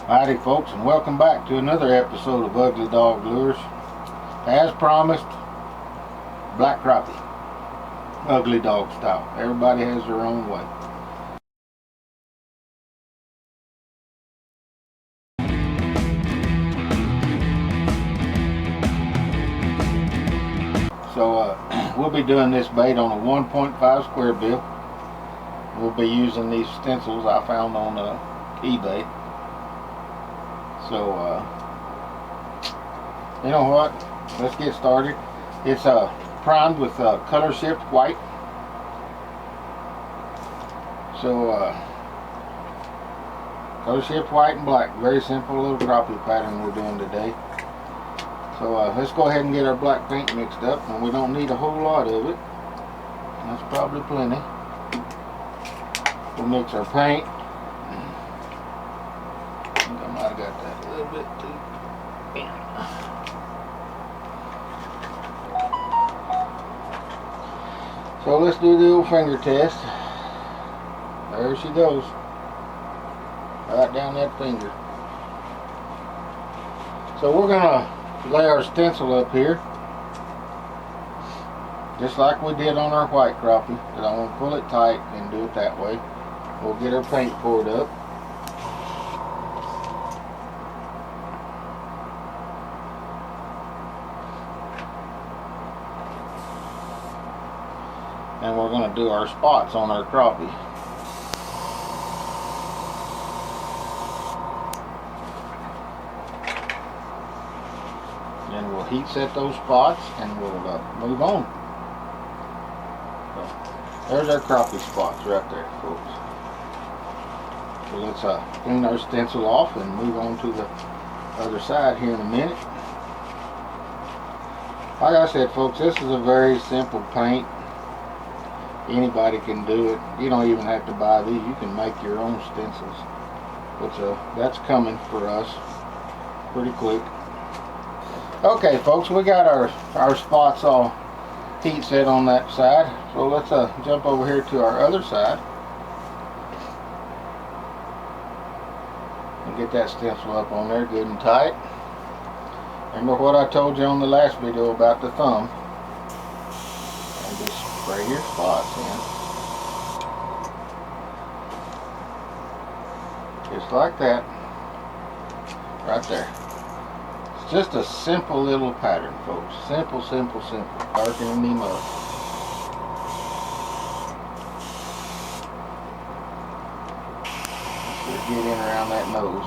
Howdy folks, and welcome back to another episode of Ugly Dog Lures. As promised, black crappie, ugly dog style. Everybody has their own way. So we'll be doing this bait on a 1.5 square bill. We'll be using these stencils I found on eBay. So you know what, let's get started. It's primed with color shift white. So color shift white and black. Very simple little crappie pattern we're doing today. So let's go ahead and get our black paint mixed up, and we don't need a whole lot of it. That's probably plenty. We'll mix our paint. I think I might have got that a little bit too thin. So let's do the old finger test. There she goes. Right down that finger. So we're gonna lay our stencil up here, just like we did on our white crappie, but I want to pull it tight and do it that way. We'll get our paint poured up. And we're going to do our spots on our crappie. Then we'll heat set those spots and we'll move on. So, there's our crappie spots right there, folks. So let's clean our stencil off and move on to the other side here in a minute. Like I said, folks, this is a very simple paint. Anybody can do it. You don't even have to buy these. You can make your own stencils. But that's coming for us pretty quick. Okay, folks, we got our spots all heat set on that side. So let's jump over here to our other side and get that stencil up on there good and tight. Remember what I told you on the last video about the thumb. And just spray your spots in. Just like that. Right there. It's just a simple little pattern, folks. Simple, simple, simple. Darkening them up. Just get in around that nose.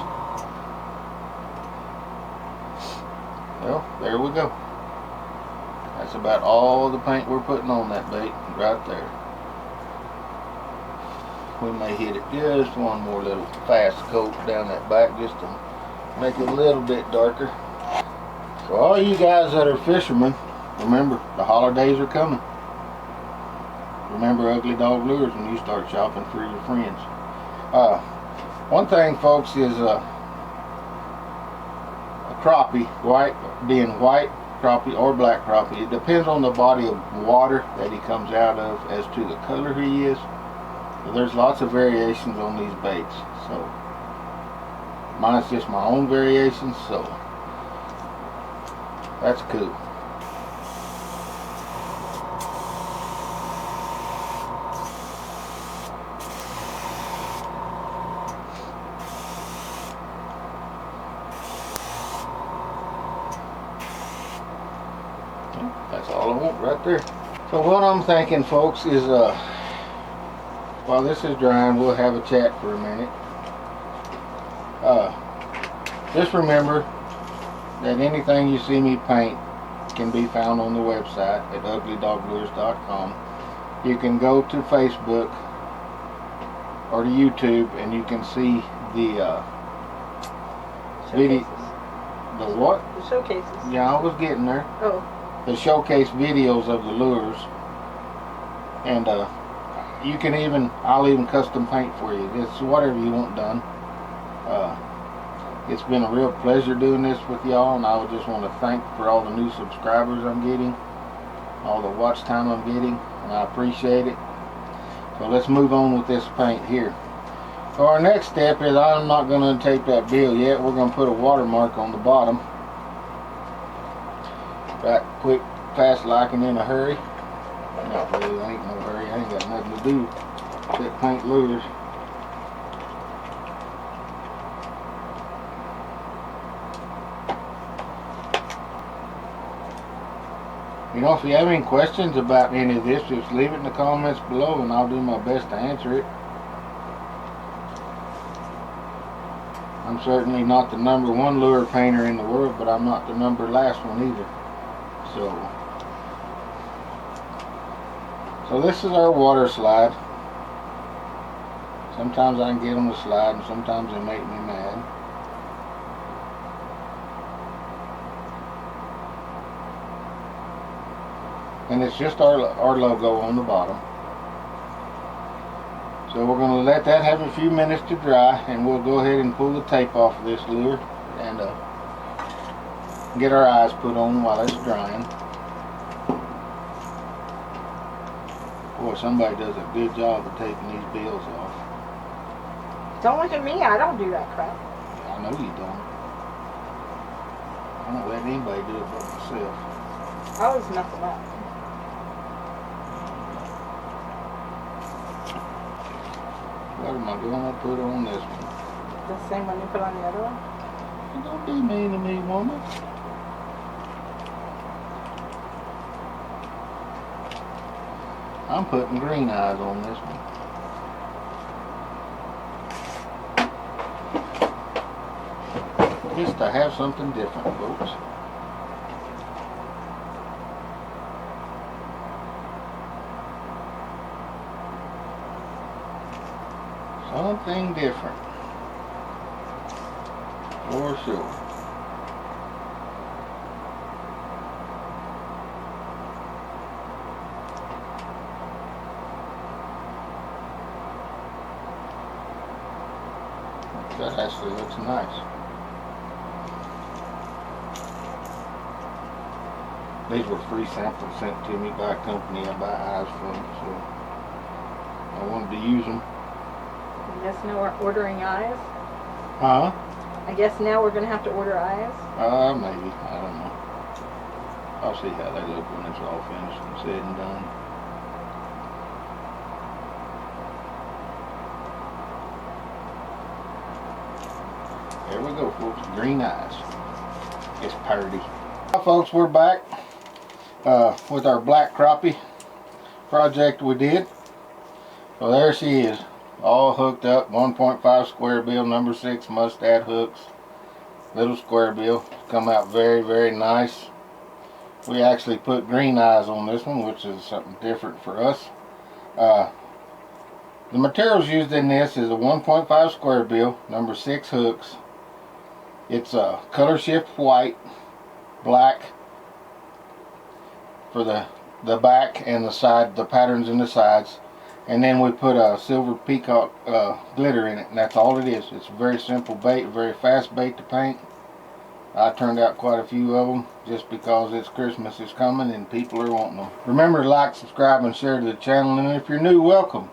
Well, there we go. That's about all the paint we're putting on that bait right there. We may hit it just one more little fast coat down that back just to make it a little bit darker. So all you guys that are fishermen, remember the holidays are coming. Remember Ugly Dog Lures when you start shopping for your friends. One thing, folks, is a crappie, being white crappie or black crappie, it depends on the body of water that he comes out of as to the color he is. So there's lots of variations on these baits. So mine's just my own variations, so that's cool. That's all I want right there. So what I'm thinking, folks, is while this is drying, we'll have a chat for a minute. Just remember that anything you see me paint can be found on the website at UglyDogLures.com. You can go to Facebook or to YouTube and you can see the video. The what? The showcases. Yeah, I was getting there. Oh. The showcase videos of the lures, and you can I'll even custom paint for you. It's whatever you want done. It's been a real pleasure doing this with y'all, and I would just want to thank for all the new subscribers I'm getting, all the watch time I'm getting, and I appreciate it. So let's move on with this paint here. So our next step is I'm not going to untape that bill yet. We're going to put a watermark on the bottom. Right, quick, fast like and in a hurry. Not really, I ain't no hurry. I ain't got nothing to do but paint lures. You know, if you have any questions about any of this, just leave it in the comments below and I'll do my best to answer it. I'm certainly not the #1 lure painter in the world, but I'm not the last one either. So this is our water slide. Sometimes I can get them to slide and sometimes they make me mad. And it's just our logo on the bottom. So we're going to let that have a few minutes to dry, and we'll go ahead and pull the tape off of this lure and get our eyes put on while it's drying. Boy, somebody does a good job of taking these bills off. Don't look at me, I don't do that crap. I know you don't. I don't let anybody do it but myself. I always mess them up. What am I going to put on this one? The same one you put on the other one? Don't be mean to me, woman. I'm putting green eyes on this one. Just to have something different, folks. Something different, for sure. That actually looks nice. These were free samples sent to me by a company I buy eyes from, so I wanted to use them. I guess now we're ordering eyes. Huh? I guess now we're going to have to order eyes. Maybe. I don't know. I'll see how they look when it's all finished and said and done. There we go, folks. Green eyes. It's pretty. Well, folks, we're back with our black crappie project we did. So there she is. All hooked up, 1.5 square bill, #6 mustad hooks, little square bill. Come out very, very nice. We actually put green eyes on this one, which is something different for us. The materials used in this is a 1.5 square bill, #6 hooks. It's a color shift white, black for the back and the side, the patterns in the sides. And then we put a silver peacock glitter in it, and that's all it is. It's a very simple bait, very fast bait to paint. I turned out quite a few of them just because it's Christmas is coming and people are wanting them. Remember to like, subscribe, and share to the channel, and if you're new, welcome.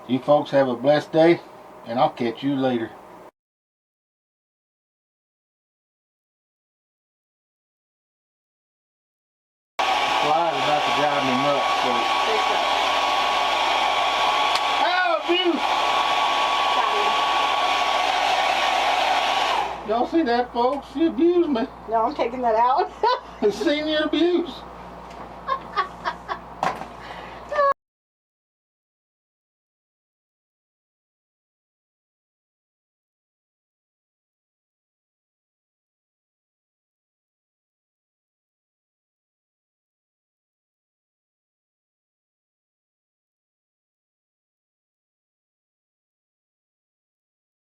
You folks have a blessed day, and I'll catch you later. Fly is about to drive me nuts, so. Y'all see that, folks? She abused me. No, I'm taking that out. Senior abuse.